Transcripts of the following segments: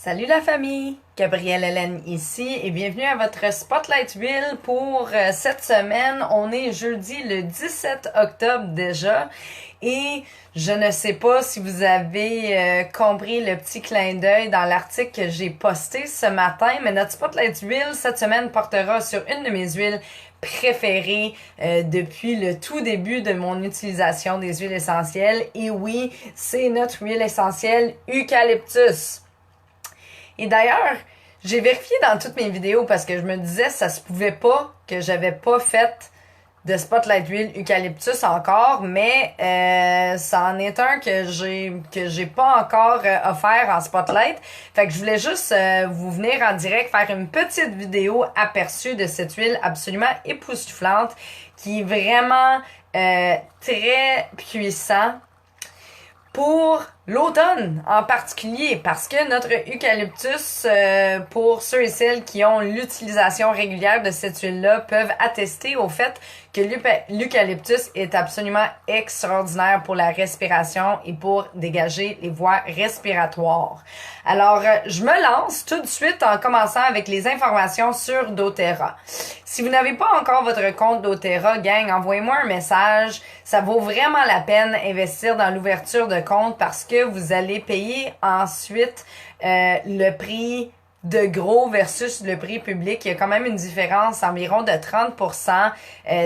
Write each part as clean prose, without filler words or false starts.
Salut la famille, Gabrielle Hélène ici et bienvenue à votre Spotlight Wheel pour cette semaine. On est jeudi le 17 octobre déjà et je ne sais pas si vous avez compris le petit clin d'œil dans l'article que j'ai posté ce matin, mais notre Spotlight Wheel cette semaine portera sur une de mes huiles préférées depuis le tout début de mon utilisation des huiles essentielles. Et oui, c'est notre huile essentielle Eucalyptus. Et d'ailleurs, j'ai vérifié dans toutes mes vidéos parce que je me disais ça se pouvait pas que j'avais pas fait de Spotlight Wheel Eucalyptus encore, mais ça en est un que j'ai pas encore offert en Spotlight. Fait que je voulais juste vous venir en direct faire une petite vidéo aperçue de cette huile absolument époustouflante qui est vraiment très puissant pour l'automne en particulier, parce que notre eucalyptus, pour ceux et celles qui ont l'utilisation régulière de cette huile-là, peuvent attester au fait que l'eucalyptus est absolument extraordinaire pour la respiration et pour dégager les voies respiratoires. Alors, je me lance tout de suite en commençant avec les informations sur doTERRA. Si vous n'avez pas encore votre compte doTERRA, gang, envoyez-moi un message. Ça vaut vraiment la peine d'investir dans l'ouverture de compte parce que vous allez payer ensuite le prix de gros versus le prix public. Il y a quand même une différence environ de 30%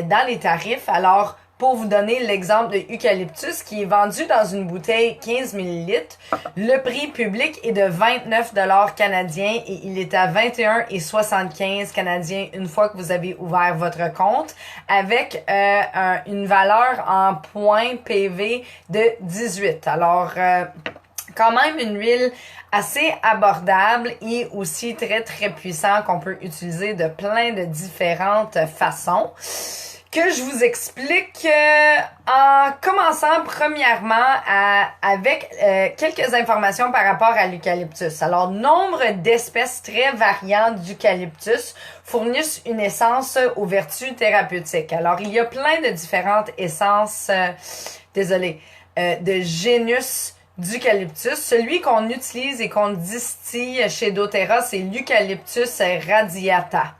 dans les tarifs. Alors, pour vous donner l'exemple de Eucalyptus qui est vendu dans une bouteille 15 ml, le prix public est de 29 canadiens et il est à 21,75 canadiens une fois que vous avez ouvert votre compte avec une valeur en points PV de 18. Alors, quand même une huile assez abordable et aussi très très puissant qu'on peut utiliser de plein de différentes façons. Que je vous explique en commençant premièrement avec quelques informations par rapport à l'eucalyptus. Alors, nombre d'espèces très variantes d'eucalyptus fournissent une essence aux vertus thérapeutiques. Alors, il y a plein de différentes essences, de génus d'eucalyptus. Celui qu'on utilise et qu'on distille chez doTERRA, c'est l'Eucalyptus radiata.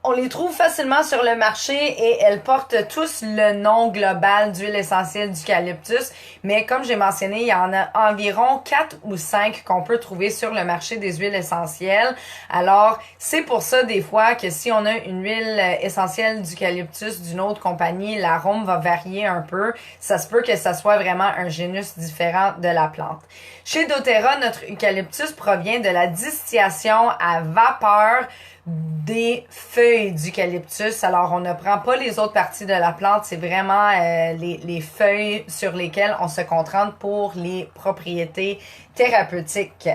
On les trouve facilement sur le marché et elles portent tous le nom global d'huile essentielle d'eucalyptus. Mais comme j'ai mentionné, il y en a environ 4 ou 5 qu'on peut trouver sur le marché des huiles essentielles. Alors, c'est pour ça des fois que si on a une huile essentielle d'eucalyptus d'une autre compagnie, l'arôme va varier un peu. Ça se peut que ça soit vraiment un génus différent de la plante. Chez doTERRA, notre eucalyptus provient de la distillation à vapeur des feuilles d'eucalyptus. Alors, on ne prend pas les autres parties de la plante, c'est vraiment les feuilles sur lesquelles on se concentre pour les propriétés thérapeutiques.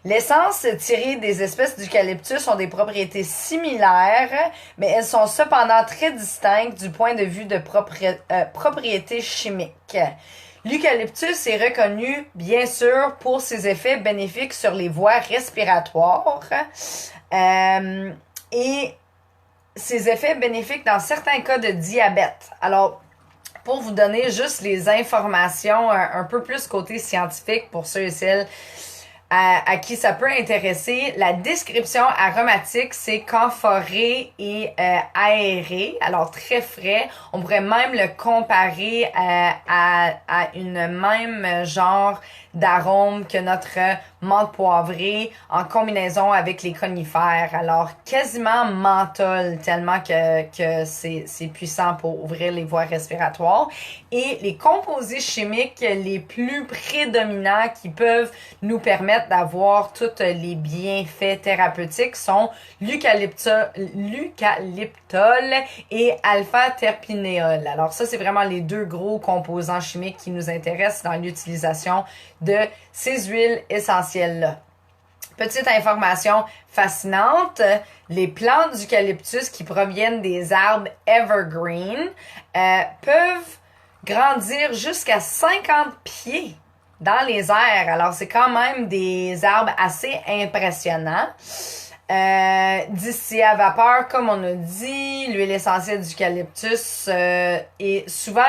L'essence tirée des espèces d'eucalyptus ont des propriétés similaires, mais elles sont cependant très distinctes du point de vue de propriétés chimiques. L'eucalyptus est reconnu, bien sûr, pour ses effets bénéfiques sur les voies respiratoires et ses effets bénéfiques dans certains cas de diabète. Alors, pour vous donner juste les informations un peu plus côté scientifique pour ceux et celles à qui ça peut intéresser, la description aromatique, c'est camphoré et aéré, alors très frais. On pourrait même le comparer à une même genre d'arôme que notre menthe poivrée en combinaison avec les conifères. Alors quasiment menthol tellement que c'est puissant pour ouvrir les voies respiratoires. Et les composés chimiques les plus prédominants qui peuvent nous permettre d'avoir tous les bienfaits thérapeutiques sont l'eucalyptol et alpha-terpinéol. Alors ça, c'est vraiment les deux gros composants chimiques qui nous intéressent dans l'utilisation de ces huiles essentielles-là. Petite information fascinante, les plantes d'eucalyptus qui proviennent des arbres evergreen peuvent grandir jusqu'à 50 pieds dans les airs. Alors, c'est quand même des arbres assez impressionnants. Distillé à vapeur, comme on a dit, l'huile essentielle d'eucalyptus est souvent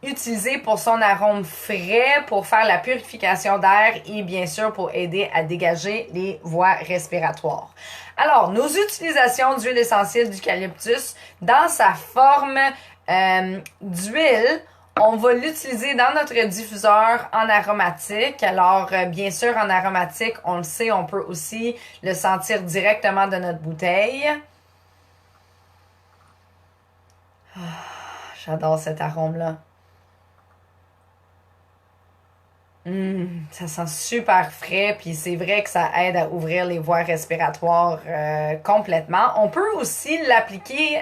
utilisé pour son arôme frais, pour faire la purification d'air et bien sûr pour aider à dégager les voies respiratoires. Alors, nos utilisations d'huile essentielle d'eucalyptus dans sa forme d'huile, on va l'utiliser dans notre diffuseur en aromatique. Alors, bien sûr, en aromatique, on le sait, on peut aussi le sentir directement de notre bouteille. Ah, j'adore cet arôme-là. Ça sent super frais, puis c'est vrai que ça aide à ouvrir les voies respiratoires complètement. On peut aussi l'appliquer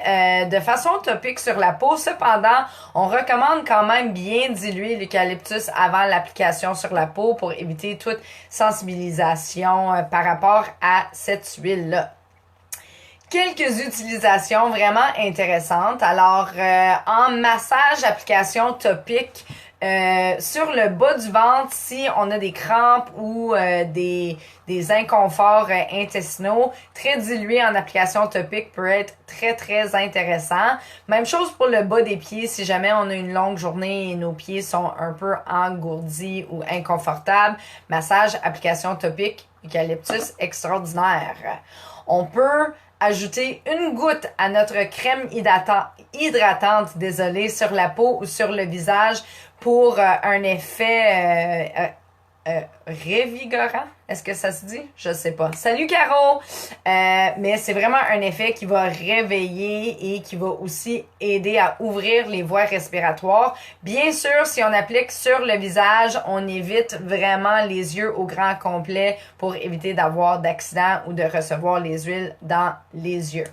de façon topique sur la peau. Cependant, on recommande quand même bien diluer l'eucalyptus avant l'application sur la peau pour éviter toute sensibilisation par rapport à cette huile-là. Quelques utilisations vraiment intéressantes. Alors, en massage, application topique, sur le bas du ventre, si on a des crampes ou des inconforts intestinaux, très dilué en application topique peut être très intéressant. Même chose pour le bas des pieds, si jamais on a une longue journée et nos pieds sont un peu engourdis ou inconfortables. Massage, application topique, eucalyptus, extraordinaire. On peut ajouter une goutte à notre crème hydratante, sur la peau ou sur le visage pour un effet révigorant. Est-ce que ça se dit? Je sais pas. Salut Caro! Mais c'est vraiment un effet qui va réveiller et qui va aussi aider à ouvrir les voies respiratoires. Bien sûr, si on applique sur le visage, on évite vraiment les yeux au grand complet pour éviter d'avoir d'accident ou de recevoir les huiles dans les yeux.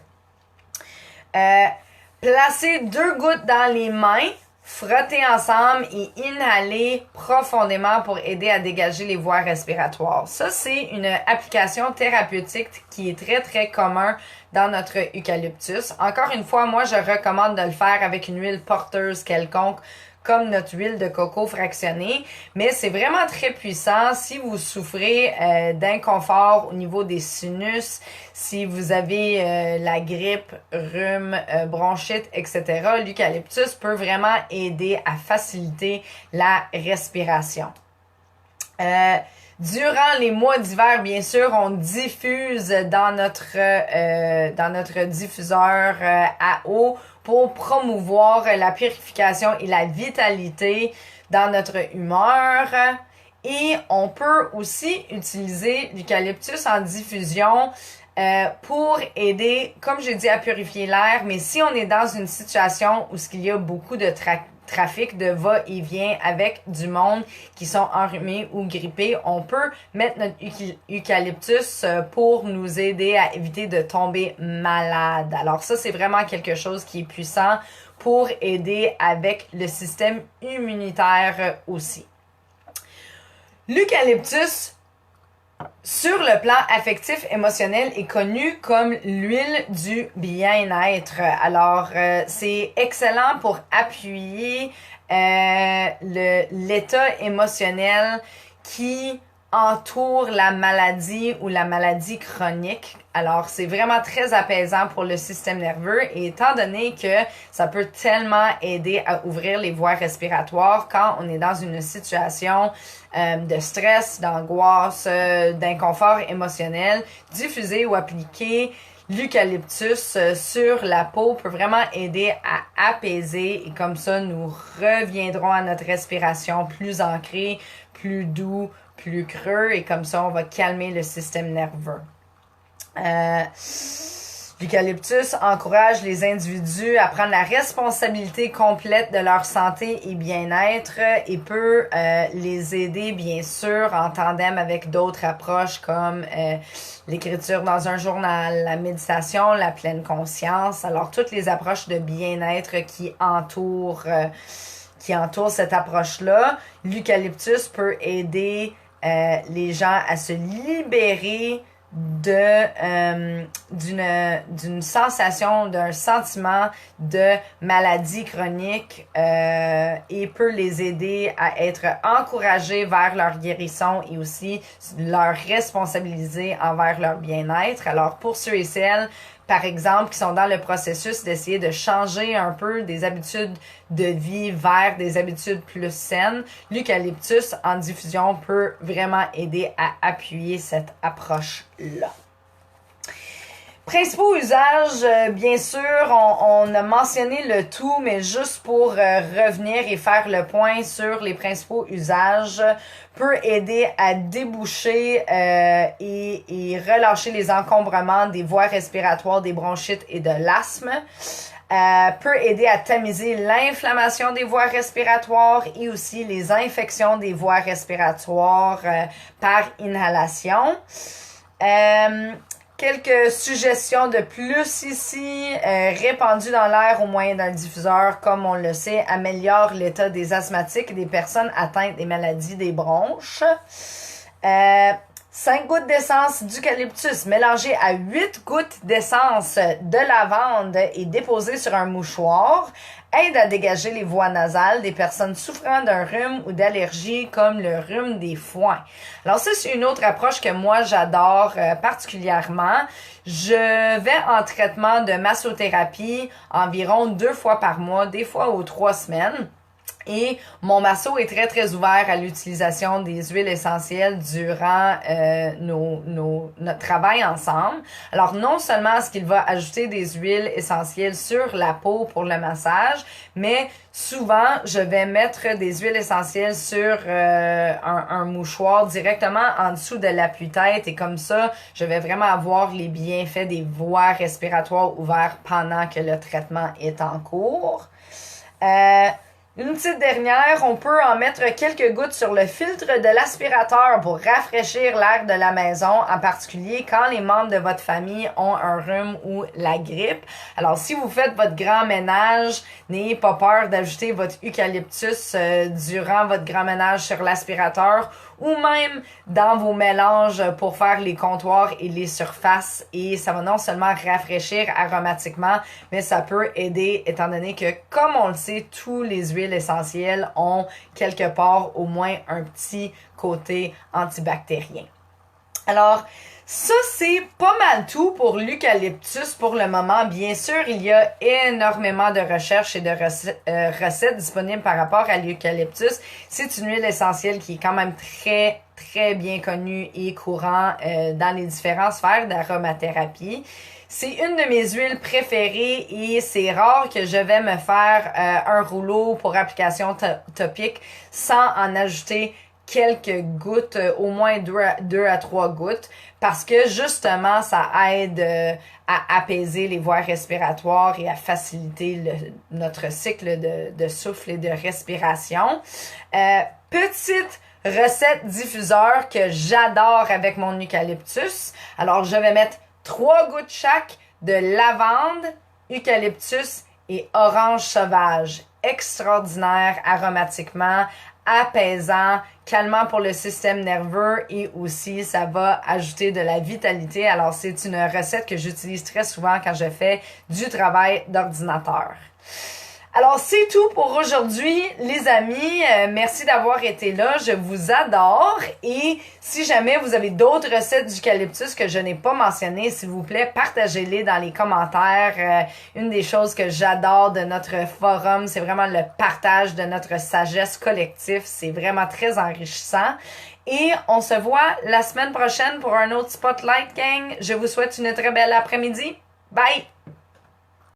Placez 2 gouttes dans les mains. Frotter ensemble et inhaler profondément pour aider à dégager les voies respiratoires. Ça, c'est une application thérapeutique qui est très commun dans notre eucalyptus. Encore une fois, moi, je recommande de le faire avec une huile porteuse quelconque, comme notre huile de coco fractionnée, mais c'est vraiment très puissant si vous souffrez d'inconfort au niveau des sinus, si vous avez la grippe, rhume, bronchite, etc. L'eucalyptus peut vraiment aider à faciliter la respiration. Durant les mois d'hiver, bien sûr, on diffuse dans notre diffuseur à eau pour promouvoir la purification et la vitalité dans notre humeur. Et on peut aussi utiliser l'eucalyptus en diffusion pour aider, comme j'ai dit, à purifier l'air. Mais si on est dans une situation où il y a beaucoup de trafic de va-et-vient avec du monde qui sont enrhumés ou grippés, on peut mettre notre eucalyptus pour nous aider à éviter de tomber malade. Alors ça, c'est vraiment quelque chose qui est puissant pour aider avec le système immunitaire aussi. L'eucalyptus, sur le plan affectif émotionnel, est connu comme l'huile du bien-être. Alors, c'est excellent pour appuyer l'état émotionnel qui entoure la maladie ou la maladie chronique. Alors, c'est vraiment très apaisant pour le système nerveux et étant donné que ça peut tellement aider à ouvrir les voies respiratoires quand on est dans une situation de stress, d'angoisse, d'inconfort émotionnel, diffuser ou appliquer l'eucalyptus sur la peau peut vraiment aider à apaiser et comme ça, nous reviendrons à notre respiration plus ancrée, plus doux, plus creux et comme ça, on va calmer le système nerveux. L'eucalyptus encourage les individus à prendre la responsabilité complète de leur santé et bien-être et peut les aider, bien sûr, en tandem avec d'autres approches comme l'écriture dans un journal, la méditation, la pleine conscience. Alors, toutes les approches de bien-être qui entourent cette approche-là. L'eucalyptus peut aider les gens à se libérer d'une sensation, d'un sentiment de maladie chronique et peut les aider à être encouragés vers leur guérison et aussi leur responsabiliser envers leur bien-être. Alors pour ceux et celles par exemple, qui sont dans le processus d'essayer de changer un peu des habitudes de vie vers des habitudes plus saines, l'eucalyptus en diffusion peut vraiment aider à appuyer cette approche-là. Principaux usages, bien sûr, on a mentionné le tout, mais juste pour revenir et faire le point sur les principaux usages, peut aider à déboucher et relâcher les encombrements des voies respiratoires, des bronchites et de l'asthme. Peut aider à tamiser l'inflammation des voies respiratoires et aussi les infections des voies respiratoires par inhalation. Quelques suggestions de plus ici. Répandu dans l'air au moyen d'un diffuseur, comme on le sait, améliore l'état des asthmatiques et des personnes atteintes des maladies des bronches. 5 gouttes d'essence d'eucalyptus mélangées à 8 gouttes d'essence de lavande et déposées sur un mouchoir aide à dégager les voies nasales des personnes souffrant d'un rhume ou d'allergie comme le rhume des foins. Alors ça, c'est une autre approche que moi j'adore particulièrement. Je vais en traitement de massothérapie environ 2 fois par mois, des fois aux 3 semaines. Et mon masso est très, très ouvert à l'utilisation des huiles essentielles durant notre travail ensemble. Alors, non seulement est-ce qu'il va ajouter des huiles essentielles sur la peau pour le massage, mais souvent, je vais mettre des huiles essentielles sur un mouchoir directement en dessous de l'appui-tête. Et comme ça, je vais vraiment avoir les bienfaits des voies respiratoires ouvertes pendant que le traitement est en cours. Une petite dernière, on peut en mettre quelques gouttes sur le filtre de l'aspirateur pour rafraîchir l'air de la maison, en particulier quand les membres de votre famille ont un rhume ou la grippe. Alors, si vous faites votre grand ménage, n'ayez pas peur d'ajouter votre eucalyptus durant votre grand ménage sur l'aspirateur ou même dans vos mélanges pour faire les comptoirs et les surfaces. Et ça va non seulement rafraîchir aromatiquement, mais ça peut aider, étant donné que, comme on le sait, tous les huiles essentielles ont quelque part au moins un petit côté antibactérien. Alors, ça, c'est pas mal tout pour l'eucalyptus pour le moment. Bien sûr, il y a énormément de recherches et de recettes disponibles par rapport à l'eucalyptus. C'est une huile essentielle qui est quand même très, très bien connue et courant dans les différentes sphères d'aromathérapie. C'est une de mes huiles préférées et c'est rare que je vais me faire un rouleau pour application topique sans en ajouter quelques gouttes, au moins 2 à 3 gouttes, parce que justement, ça aide à apaiser les voies respiratoires et à faciliter notre cycle de souffle et de respiration. Petite recette diffuseur que j'adore avec mon eucalyptus. Alors, je vais mettre 3 gouttes chaque de lavande, eucalyptus et orange sauvage. Extraordinaire aromatiquement, apaisant, calmant pour le système nerveux et aussi ça va ajouter de la vitalité. Alors c'est une recette que j'utilise très souvent quand je fais du travail d'ordinateur. Alors, c'est tout pour aujourd'hui, les amis. Merci d'avoir été là. Je vous adore. Et si jamais vous avez d'autres recettes d'eucalyptus que je n'ai pas mentionnées, s'il vous plaît, partagez-les dans les commentaires. Une des choses que j'adore de notre forum, c'est vraiment le partage de notre sagesse collective. C'est vraiment très enrichissant. Et on se voit la semaine prochaine pour un autre Spotlight Gang. Je vous souhaite une très belle après-midi. Bye!